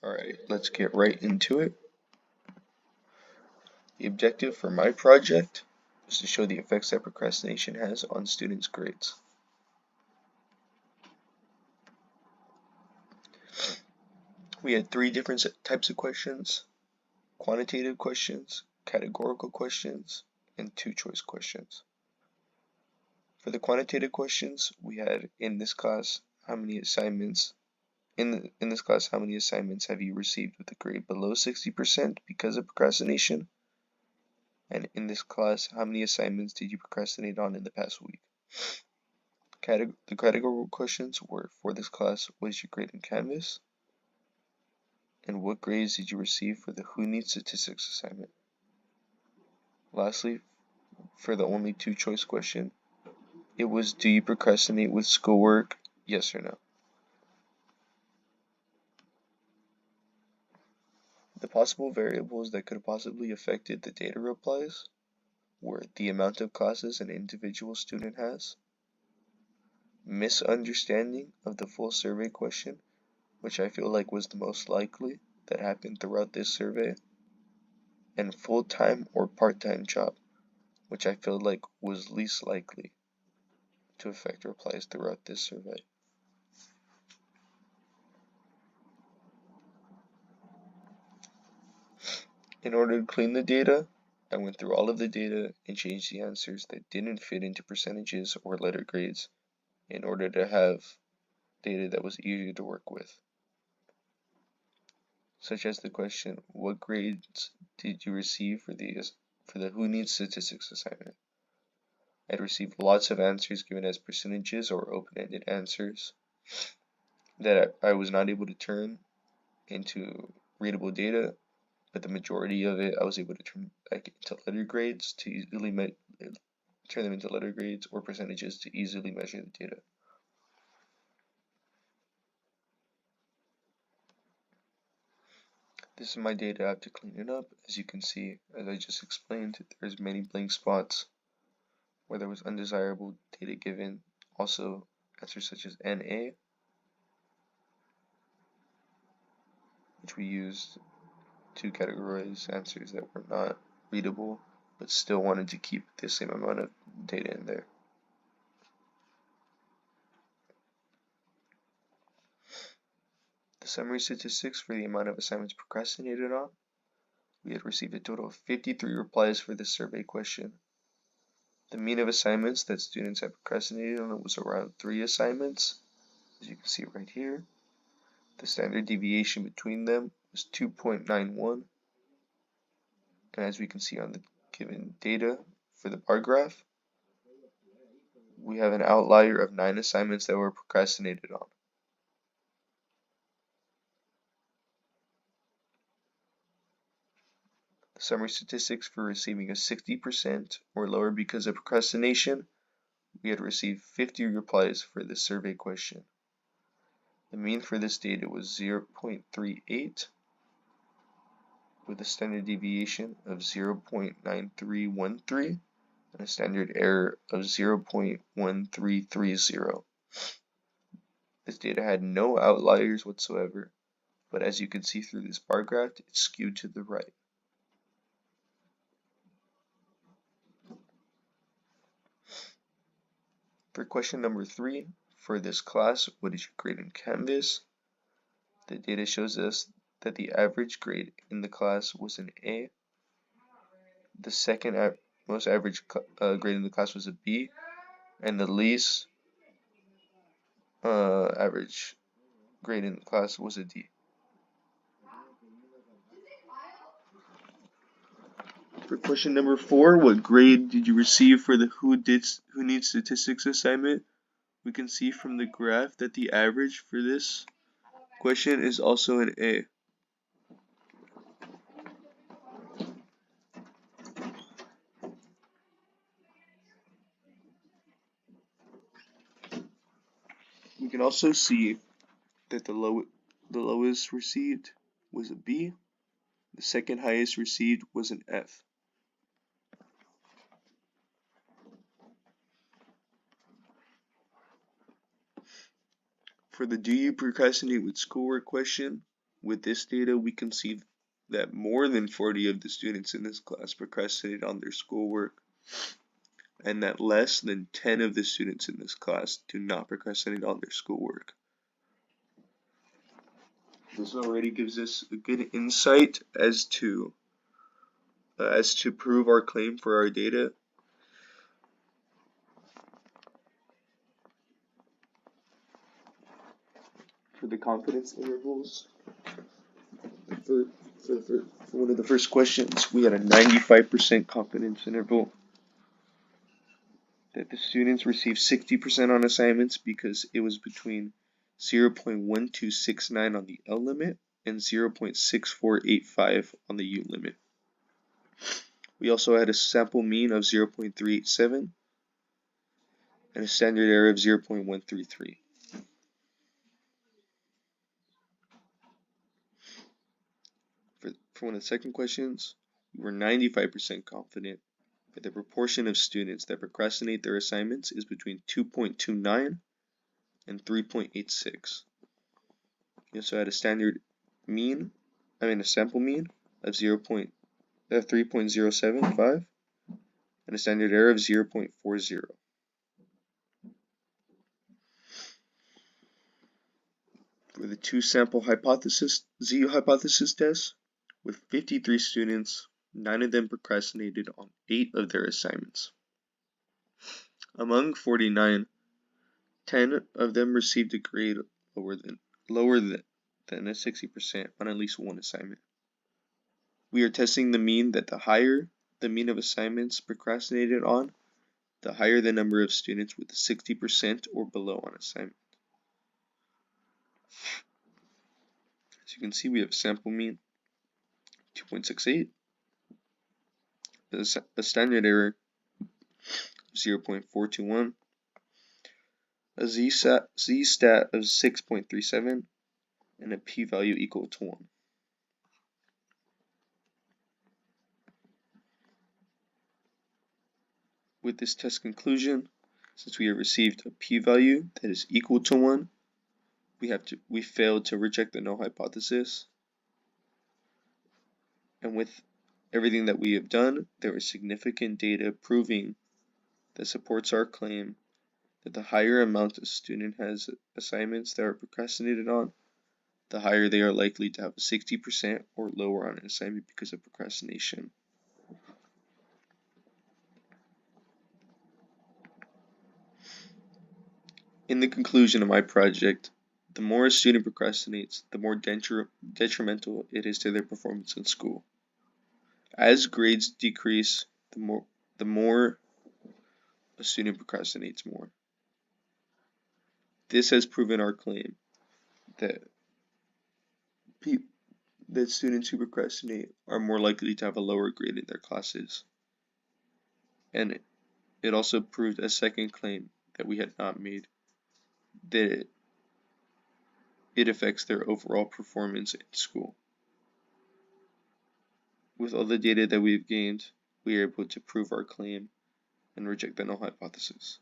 Alright, let's get right into it. The objective for my project is to show the effects that procrastination has on students' grades. We had three different types of questions: quantitative questions, categorical questions, and two-choice questions. For the quantitative questions, we had in this class, how many assignments have you received with a grade below 60% because of procrastination? And in this class, how many assignments did you procrastinate on in the past week? The categorical questions were, for this class, what is your grade in Canvas? And what grades did you receive for the Who Needs Statistics assignment? Lastly, for the only two-choice question, it was, do you procrastinate with schoolwork, yes or no? The possible variables that could have possibly affected the data replies were the amount of classes an individual student has, misunderstanding of the full survey question, which I feel like was the most likely that happened throughout this survey, and full-time or part-time job, which I feel like was least likely to affect replies throughout this survey. In order to clean the data, I went through all of the data and changed the answers that didn't fit into percentages or letter grades in order to have data that was easier to work with. Such as the question, what grades did you receive for the Who Needs Statistics assignment? I'd received lots of answers given as percentages or open-ended answers that I was not able to turn into readable data, but the majority of it I was able to turn back into letter grades to easily turn them into letter grades or percentages to easily measure the data. This is my data after cleaning it up. As you can see, as I just explained, there's many blank spots where there was undesirable data given. Also, answers such as NA, which we used to categorize answers that were not readable, but still wanted to keep the same amount of data in there. The summary statistics for the amount of assignments procrastinated on. We had received a total of 53 replies for this survey question. The mean of assignments that students had procrastinated on was around 3 assignments, as you can see right here. The standard deviation between them was 2.91, and as we can see on the given data for the bar graph, we have an outlier of 9 assignments that were procrastinated on. The summary statistics for receiving a 60% or lower because of procrastination, we had received 50 replies for this survey question. The mean for this data was 0.38 with a standard deviation of 0.9313 and a standard error of 0.1330. This data had no outliers whatsoever, but as you can see through this bar graph, it's skewed to the right. For question number 3, for this class, what is your grade in Canvas? The data shows us that the average grade in the class was an A. The second most average grade in the class was a B, and the least average grade in the class was a D. For question number 4, what grade did you receive for the Who Needs Statistics assignment? We can see from the graph that the average for this question is also an A. We can also see that the lowest received was a B. The second highest received was an F. For the do you procrastinate with schoolwork question, With this data, we can see that more than 40 of the students in this class procrastinate on their schoolwork, and that less than 10 of the students in this class do not procrastinate on their schoolwork. This already gives us a good insight as to prove our claim for our data. For the confidence intervals, for one of the first questions, we had a 95% confidence interval that the students received 60% on assignments because it was between 0.1269 on the L limit and 0.6485 on the U limit. We also had a sample mean of 0.387 and a standard error of 0.133. For one of the second questions, we were 95% confident that the proportion of students that procrastinate their assignments is between 2.29 and 3.86. We also had a sample mean of 3.075 and a standard error of 0.40. For the two sample hypothesis, Z hypothesis test, with 53 students, 9 of them procrastinated on 8 of their assignments. Among 49, 10 of them received a grade lower than a 60% on at least one assignment. We are testing the mean that the higher the mean of assignments procrastinated on, the higher the number of students with 60% or below on assignment. As you can see, we have a sample mean 2.68, a standard error 0.421, a z-stat of 6.37, and a p-value equal to 1. With this test conclusion, since we have received a p-value that is equal to 1, we failed to reject the null hypothesis. And with everything that we have done, there is significant data proving that supports our claim that the higher amount a student has assignments that are procrastinated on, the higher they are likely to have a 60% or lower on an assignment because of procrastination. In the conclusion of my project, the more a student procrastinates, the more detrimental it is to their performance in school. As grades decrease, the more a student procrastinates more. This has proven our claim that students who procrastinate are more likely to have a lower grade in their classes. And it also proved a second claim that we had not made, that it affects their overall performance in school. With all the data that we've gained, we are able to prove our claim and reject the null hypothesis.